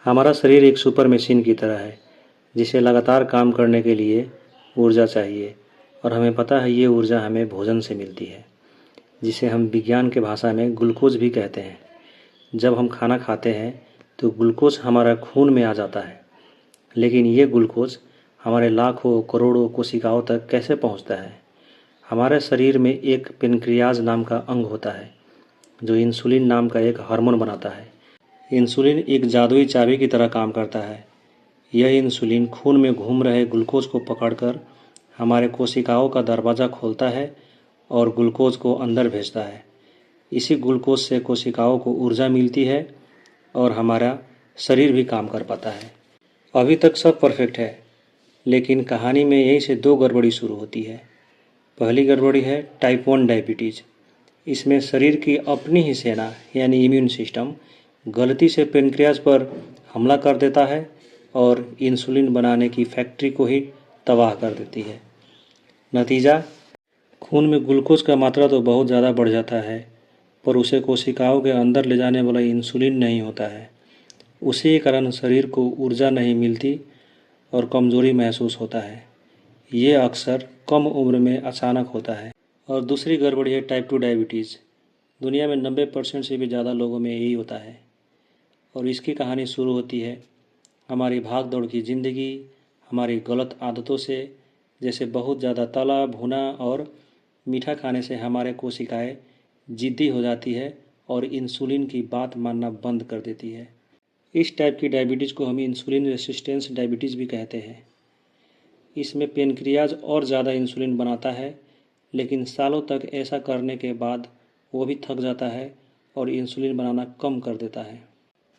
हमारा शरीर एक सुपर मशीन की तरह है जिसे लगातार काम करने के लिए ऊर्जा चाहिए और हमें पता है ये ऊर्जा हमें भोजन से मिलती है, जिसे हम विज्ञान के भाषा में ग्लूकोज भी कहते हैं। जब हम खाना खाते हैं तो ग्लूकोज हमारा खून में आ जाता है, लेकिन ये ग्लूकोज हमारे लाखों करोड़ों कोशिकाओं तक कैसे पहुंचता है? हमारे शरीर में एक पेनक्रियाज नाम का अंग होता है जो इंसुलिन नाम का एक हार्मोन बनाता है। इंसुलिन एक जादुई चाबी की तरह काम करता है। यह इंसुलिन खून में घूम रहे ग्लूकोज को पकड़कर हमारे कोशिकाओं का दरवाज़ा खोलता है और ग्लूकोज को अंदर भेजता है। इसी ग्लूकोज से कोशिकाओं को ऊर्जा मिलती है और हमारा शरीर भी काम कर पाता है। अभी तक सब परफेक्ट है, लेकिन कहानी में यहीं से दो गड़बड़ी शुरू होती है। पहली गड़बड़ी है टाइप 1 डायबिटीज़। इसमें शरीर की अपनी ही सेना यानी इम्यून सिस्टम गलती से पेनक्रियाज पर हमला कर देता है और इंसुलिन बनाने की फैक्ट्री को ही तबाह कर देती है। नतीजा, खून में ग्लूकोज का मात्रा तो बहुत ज़्यादा बढ़ जाता है, पर उसे कोशिकाओं के अंदर ले जाने वाला इंसुलिन नहीं होता है। उसी कारण शरीर को ऊर्जा नहीं मिलती और कमज़ोरी महसूस होता है। ये अक्सर कम उम्र में अचानक होता है। और दूसरी गड़बड़ी है टाइप 2 डायबिटीज़। दुनिया में 90% से भी ज़्यादा लोगों में यही होता है और इसकी कहानी शुरू होती है हमारी भाग दौड़ की ज़िंदगी, हमारी गलत आदतों से, जैसे बहुत ज़्यादा तला भुना और मीठा खाने से हमारे कोशिकाएं जिद्दी हो जाती है और इंसुलिन की बात मानना बंद कर देती है। इस टाइप की डायबिटीज़ को हम इंसुलिन रेसिस्टेंस डायबिटीज़ भी कहते हैं। इसमें पेनक्रियाज और ज़्यादा इंसुलिन बनाता है, लेकिन सालों तक ऐसा करने के बाद वो भी थक जाता है और इंसुलिन बनाना कम कर देता है।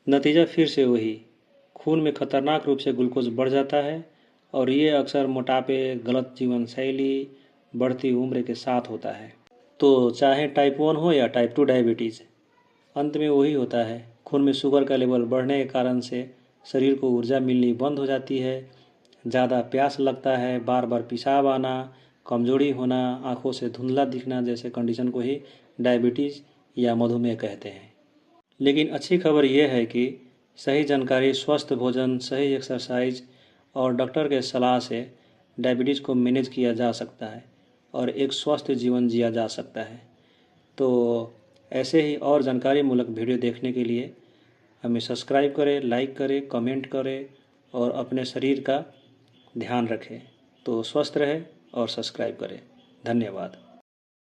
नतीजा फिर से वही, खून में खतरनाक रूप से ग्लूकोज बढ़ जाता है और ये अक्सर मोटापे, गलत जीवन शैली, बढ़ती उम्र के साथ होता है। तो चाहे टाइप 1 हो या टाइप 2 डायबिटीज़, अंत में वही होता है। खून में शुगर का लेवल बढ़ने के कारण से शरीर को ऊर्जा मिलनी बंद हो जाती है, ज़्यादा प्यास लगता है, बार बार पेशाब आना, कमजोरी होना, आँखों से धुंधला दिखना जैसे कंडीशन को ही डायबिटीज़ या मधुमेह कहते हैं। लेकिन अच्छी खबर यह है कि सही जानकारी, स्वस्थ भोजन, सही एक्सरसाइज और डॉक्टर के सलाह से डायबिटीज़ को मैनेज किया जा सकता है और एक स्वस्थ जीवन जिया जा सकता है। तो ऐसे ही और जानकारी मूलक वीडियो देखने के लिए हमें सब्सक्राइब करें, लाइक करें, कमेंट करें और अपने शरीर का ध्यान रखें। तो स्वस्थ रहें और सब्सक्राइब करें। धन्यवाद।